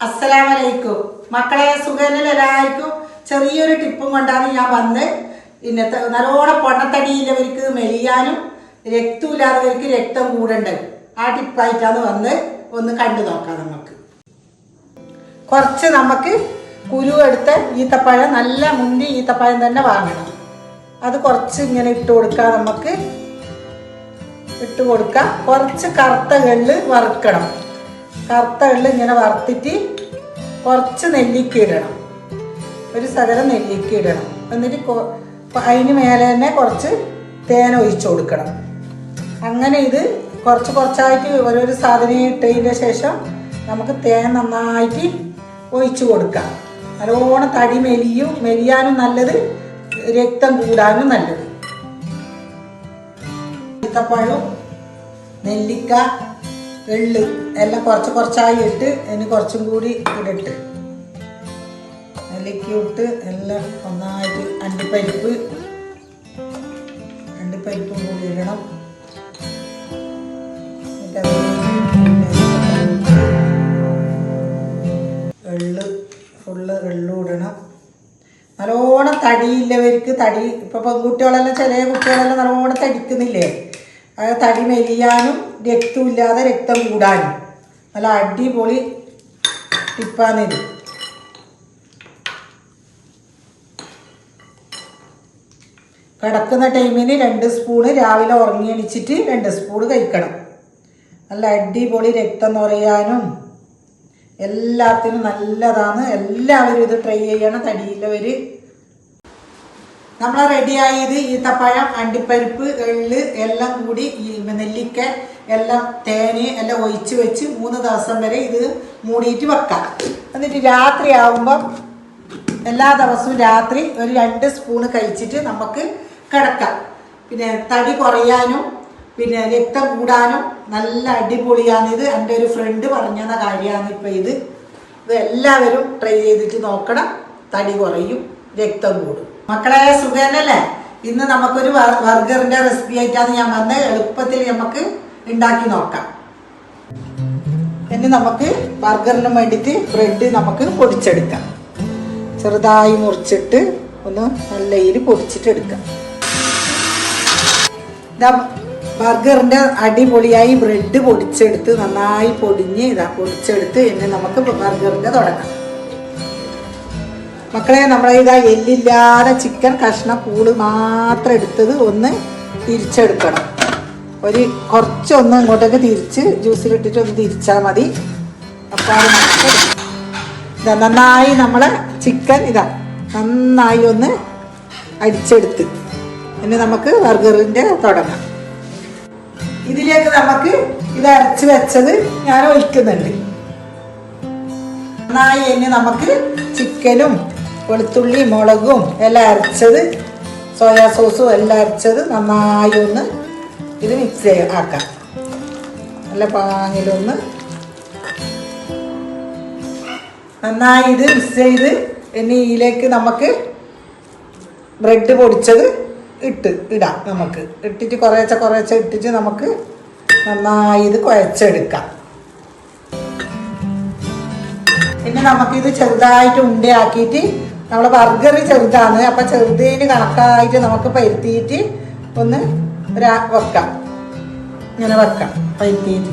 അസ്സലാമലൈക്കും മക്കളെ, സുഖനെല്ലാവർക്കും. ചെറിയൊരു ടിപ്പും കൊണ്ടാണ് ഞാൻ വന്ന്. ഇന്നത്തെ നല്ലോണം പൊണ്ണത്തടിയില്ലവർക്ക് മെലിയാനും രക്തമില്ലാത്തവർക്ക് രക്തം കൂടണ്ടത് ആ ടിപ്പായിട്ടാണ് വന്ന്. ഒന്ന് കണ്ടു നോക്കാം. നമുക്ക് കുരു എടുത്ത ഈത്തപ്പഴം, നല്ല മുന്തി ഈത്തപ്പഴം തന്നെ വാങ്ങണം. അത് കുറച്ച് ഇങ്ങനെ ഇട്ട് കൊടുക്കാം. നമുക്ക് ഇട്ട് കൊടുക്കാം. കുറച്ച് കറുത്ത എള്ള് വറുക്കണം. കറുത്ത എള്ള് ഇങ്ങനെ വറുത്തിട്ട് കുറച്ച് നെല്ലിക്ക ഇടണം. ഒരു ശകലം നെല്ലിക്ക ഇടണം. എന്നിട്ട് അതിന് മേലെ തന്നെ കുറച്ച് തേൻ ഒഴിച്ചു കൊടുക്കണം. അങ്ങനെ ഇത് കുറച്ച് കുറച്ചായിട്ട് ഓരോരോ സാധനം ഇട്ടതിന് ശേഷം നമുക്ക് തേൻ നന്നായിട്ട് ഒഴിച്ചു കൊടുക്കാം. നല്ലോണം തടി മെലിയാനും നല്ലത്, രക്തം കൂടാനും നല്ലത്. ഈത്തപ്പഴവും നെല്ലിക്ക എള്ള് എല്ലാം കുറച്ച് കുറച്ചായി ഇട്ട് അതിന് കുറച്ചും കൂടി ഇടിട്ട് നെല്ലിക്ക ഇട്ട് എല്ലാം ഒന്നായിട്ട് അണ്ടിപ്പരിപ്പും കൂടി ഇടണം. ഫുള്ള് എള്ളും ഇടണം. നല്ലോണം തടിയില്ലവർക്ക്, തടി ഇപ്പൊ പെൺകുട്ടികളെല്ലാം ചില കുട്ടികളെല്ലാം നല്ലോണം തടിക്കുന്നില്ലേ, അത് തടി മെലിയാനും രക്തമില്ലാതെ രക്തം കൂടാനും നല്ല അടിപൊളി ടിപ്പാണിത്. കിടക്കുന്ന ടൈമിന് 2 സ്പൂണ്, രാവിലെ ഉറങ്ങി എണിച്ചിട്ട് 2 സ്പൂണ് കഴിക്കണം. നല്ല അടിപൊളി രക്തം നിറയാനും എല്ലാത്തിനും നല്ലതാണ്. എല്ലാവരും ഇത് ട്രൈ ചെയ്യണം, തടിയില്ലവർ. നമ്മൾ റെഡിയായത് ഈത്തപ്പഴം, അണ്ടിപ്പരിപ്പ്, എള്ള് എല്ലാം കൂടി നെല്ലിക്ക എല്ലാം തേന് എല്ലാം ഒഴിച്ച് വെച്ച് 3 ദിവസം വരെ ഇത് മൂടിയിട്ട് വെക്കാം. എന്നിട്ട് രാത്രി ആവുമ്പം എല്ലാ ദിവസവും രാത്രി ഒരു 2 സ്പൂണ് കഴിച്ചിട്ട് നമുക്ക് കിടക്കാം. പിന്നെ തടി കുറയാനും പിന്നെ രക്തം കൂടാനും നല്ല അടിപൊളിയാണിത്. എൻ്റെ ഒരു ഫ്രണ്ട് പറഞ്ഞ കാര്യമാണ്. ഇപ്പം ഇത് എല്ലാവരും ട്രൈ ചെയ്തിട്ട് നോക്കണം. തടി കുറയും, രക്തം കൂടും. മക്കളെ, സുഖനല്ലേ? ഇന്ന് നമുക്കൊരു ബർഗറിന്റെ റെസിപ്പി ആയിട്ടാണ് ഞാൻ വന്നത്. എളുപ്പത്തിൽ നമുക്ക് ഉണ്ടാക്കി നോക്കാം. ഇനി നമുക്ക് ബർഗറിന് വേണ്ടിയിട്ട് ബ്രെഡ് നമുക്ക് പൊടിച്ചെടുക്കാം. ചെറുതായി മുറിച്ചിട്ട് ഒന്ന് നല്ലയിൽ പൊടിച്ചിട്ടെടുക്കാം. ബർഗറിന്റെ അടിപൊളിയായി ബ്രെഡ് പൊടിച്ചെടുത്ത് നന്നായി പൊടിച്ചെടുത്ത് ഇനി നമുക്ക് ബർഗറിന്റെ തുടങ്ങാം. മക്കളെ, നമ്മളെ എല്ലില്ലാതെ ചിക്കൻ കഷ്ണം പൂള് മാത്രം എടുത്തത് ഒന്ന് തിരിച്ചെടുക്കണം. കുറച്ചൊന്ന് ഇങ്ങോട്ടേക്ക് തിരിച്ച് ജ്യൂസിലിട്ടിട്ട് ഒന്ന് തിരിച്ചാൽ മതി. അപ്പോൾ നന്നായി നമ്മളെ ചിക്കൻ നന്നായി ഒന്ന് അടിച്ചെടുത്ത് ഇനി നമുക്ക് ബർഗറിന്റെ തുടങ്ങാം. ഇതിലേക്ക് നമുക്ക് ഇത് അരച്ച് വെച്ചത് ഞാൻ ഒഴിക്കുന്നുണ്ട്. നന്നായി ഇനി നമുക്ക് ചിക്കനും വെളുത്തുള്ളി മുളകും എല്ലാം അരച്ചത്, സോയാ സോസും എല്ലാം അരച്ചത് നന്നായി ഒന്ന് ഇത് മിക്സ് ആക്കാം. നല്ല പാങ്ങിലൊന്ന് നന്നായി ഇത് മിക്സ് ചെയ്ത് ഇനി ഇതിലേക്ക് നമുക്ക് ബ്രെഡ് പൊടിച്ചത് ഇടാം. നമുക്ക് ഇട്ടിട്ട് കുറേശ്ശെ ഇട്ടിട്ട് നമുക്ക് നന്നായി ഇത് കുഴച്ചെടുക്കാം. പിന്നെ നമുക്കിത് ചെറുതായിട്ട് ഉണ്ടയാക്കിയിട്ട്, നമ്മളെ ബർഗർ ചെറുതാണ്, അപ്പം ചെറുതിന് കണക്കായിട്ട് നമുക്ക് പരുത്തിയിട്ട് ഒന്ന് വെക്കാം. ഇങ്ങനെ വെക്കാം പരുത്തിയിട്ട്.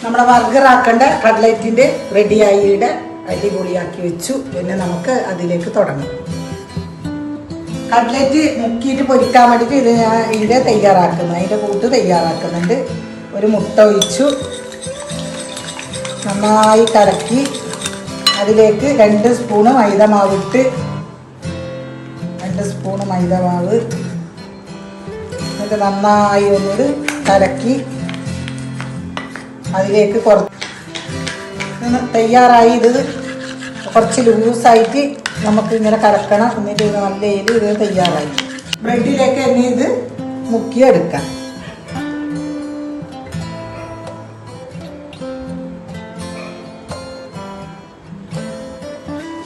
നമ്മളെ ബർഗർ ആക്കേണ്ട കട്ട്ലറ്റിൻ്റെ റെഡിയായിയുടെ അടിപൊളിയാക്കി വെച്ചു. പിന്നെ നമുക്ക് അതിലേക്ക് തുടങ്ങാം. കട്ട്ലറ്റ് മുക്കിയിട്ട് പൊരിക്കാൻ വേണ്ടിയിട്ട് ഇതിൻ്റെ അതിൻ്റെ കൂട്ട് തയ്യാറാക്കുന്നുണ്ട്. ഒരു മുട്ട ഒഴിച്ചു നന്നായി കലക്കി അതിലേക്ക് 2 സ്പൂണ് മൈദമാവ് ഇട്ട് 2 സ്പൂണ് മൈദമാവ് എന്നിട്ട് നന്നായി ഒന്നിത് കലക്കി അതിലേക്ക് തയ്യാറായി. ഇത് കുറച്ച് ലൂസായിട്ട് നമുക്ക് ഇങ്ങനെ കലക്കണം. എന്നിട്ട് ഇത് നല്ല ഇത് തയ്യാറായി. ബ്രെഡിലേക്ക് തന്നെ ഇത് മുക്കിയെടുക്കാം.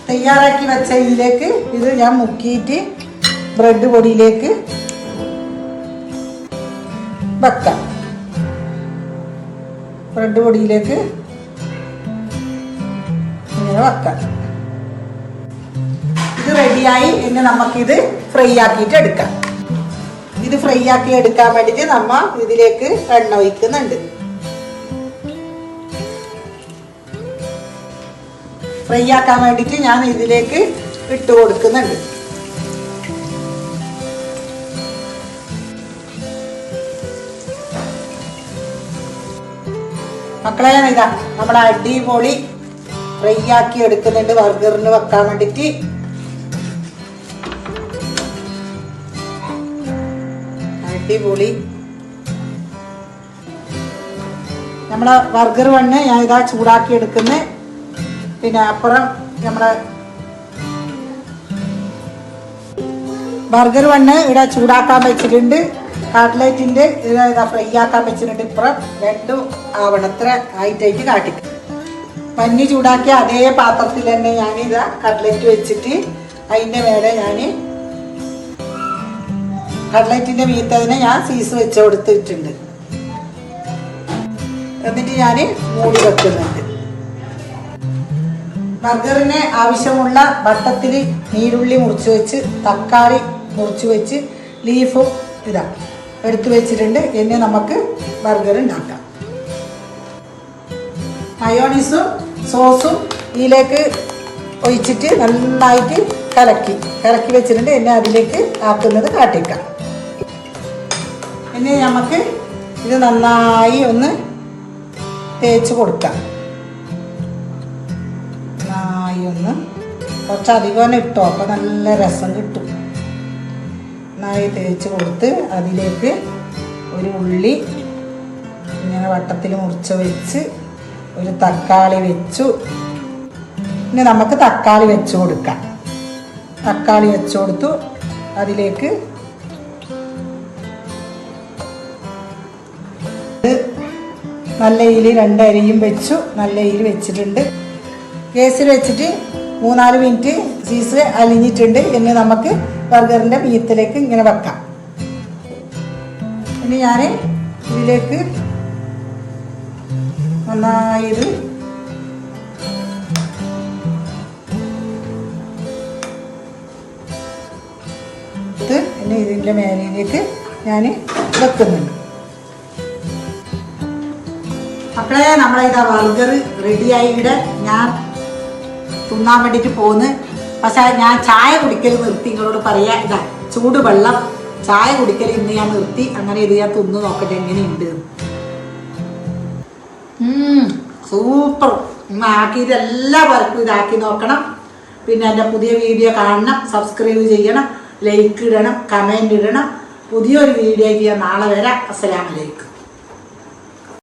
തയ്യാറാക്കി വെച്ച ഇതിലേക്ക് ഇത് ഞാൻ മുക്കിയിട്ട് ബ്രെഡ് പൊടിയിലേക്ക് വെക്കാം. ബ്രെഡ് പൊടിയിലേക്ക് ഇങ്ങനെ വെക്കാം. ഇത് റെഡിയായി. ഇനി നമുക്കിത് ഫ്രൈ ആക്കിയിട്ട് എടുക്കാം. ഇത് ഫ്രൈ ആക്കി എടുക്കാൻ വേണ്ടിയിട്ട് നമ്മ ഇതിലേക്ക് എണ്ണ ഒഴിക്കുന്നുണ്ട്. ഫ്രൈ ആക്കാൻ വേണ്ടിയിട്ട് ഞാൻ ഇതിലേക്ക് ഇട്ട് കൊടുക്കുന്നുണ്ട്. മക്കളെ ഇതാ നമ്മുടെ അടിപൊളി ഫ്രൈ ആക്കി എടുക്കുന്നുണ്ട് ബർഗറിന് വെക്കാൻ വേണ്ടിയിട്ട്. അടിപൊളി നമ്മളെ ബർഗർ വണ്ണ് ഞാൻ ഇതാ ചൂടാക്കി എടുക്കുന്നത്. പിന്നെ അപ്പുറം നമ്മളെ ബർഗർ വണ്ണ് ഇവിടെ ചൂടാക്കാൻ വെച്ചിട്ടുണ്ട്. കട്ട്ലറ്റിൻ്റെ ഇതാ ഫ്രൈ ആക്കാൻ വെച്ചിട്ടുണ്ട്. ഇപ്പുറം രണ്ടും ആവണത്ര ആയിട്ടായിട്ട് കാട്ടിക്കും. പന്നി ചൂടാക്കിയ അതേ പാത്രത്തിൽ തന്നെ ഞാനിതാ കട്ട്ലറ്റ് വെച്ചിട്ട് അതിൻ്റെ മേലെ ഞാൻ കട്ട്ലറ്റിൻ്റെ മീത്തതിനെ ഞാൻ സീസ് വെച്ച് കൊടുത്തിട്ടുണ്ട്. എന്നിട്ട് ഞാൻ മൂടി വെക്കുന്നുണ്ട്. ബർഗറിന് ആവശ്യമുള്ള വട്ടത്തിൽ നീരുള്ളി മുറിച്ച് വെച്ച്, തക്കാളി മുറിച്ച് വെച്ച്, ലീഫും ഇതാ എടുത്തു വെച്ചിട്ടുണ്ട്. ഇനി നമുക്ക് ബർഗർ ഉണ്ടാക്കാം. മയോണീസും സോസും ഇതിലേക്ക് ഒഴിച്ചിട്ട് നന്നായിട്ട് കലക്കി വെച്ചിട്ടുണ്ട്. ഇനി അതിലേക്ക് ആക്കുന്നത് കാട്ടിക്കാം. ഇനി നമുക്ക് ഇത് നന്നായി ഒന്ന് തേച്ച് കൊടുക്കാം. നന്നായി ഒന്ന് കുറച്ചധികം ഇട്ടോ, അപ്പോൾ നല്ല രസം കിട്ടും. നന്നായി തേച്ച് കൊടുത്ത് അതിലേക്ക് ഒരു ഉള്ളി ഇങ്ങനെ വട്ടത്തിൽ മുറിച്ച് വെച്ച്, ഒരു തക്കാളി വെച്ചു. ഇനി നമുക്ക് തക്കാളി വെച്ച് കൊടുക്കാം. തക്കാളി വെച്ച് കൊടുത്തു. അതിലേക്ക് നല്ല ഇതിൽ 2 അരിയും വെച്ചു. നല്ല ഇതിൽ വെച്ചിട്ടുണ്ട്. ഗ്യാസിൽ വെച്ചിട്ട് 3-4 മിനിറ്റ് ചീസ് അലിഞ്ഞിട്ടുണ്ട്. ഇനി നമുക്ക് ബർഗറിൻ്റെ മീത്തിലേക്ക് ഇങ്ങനെ വെക്കാം. ഇനി ഞാൻ ഇതിലേക്ക് നന്നായി ഇത് ഇനി ഇതിൻ്റെ മേലിലേക്ക് ഞാൻ വെക്കുന്നുണ്ട്. മക്കളെ നമ്മളെ ഇതാ ബർഗർ റെഡിയായി. ഇവിടെ ഞാൻ തിന്നാൻ വേണ്ടിയിട്ട് പോന്ന്. പക്ഷേ ഞാൻ ചായ കുടിക്കൽ നിർത്തി. നിങ്ങളോട് പറയാം, ഇതാ ചൂടുവെള്ളം ചായ കുടിക്കൽ ഇന്ന് ഞാൻ നിർത്തി. അങ്ങനെ ഇത് ഞാൻ തിന്ന് നോക്കട്ടെ എങ്ങനെയുണ്ട്. സൂപ്പർ. ആക്കിയത് എല്ലാവർക്കും ഇതാക്കി നോക്കണം. പിന്നെ എൻ്റെ പുതിയ വീഡിയോ കാണണം, സബ്സ്ക്രൈബ് ചെയ്യണം, ലൈക്ക് ഇടണം, കമൻറ്റ് ഇടണം. പുതിയൊരു വീഡിയോ ഞാൻ നാളെ വരാം. അസ്സലാമു അലൈക്കും.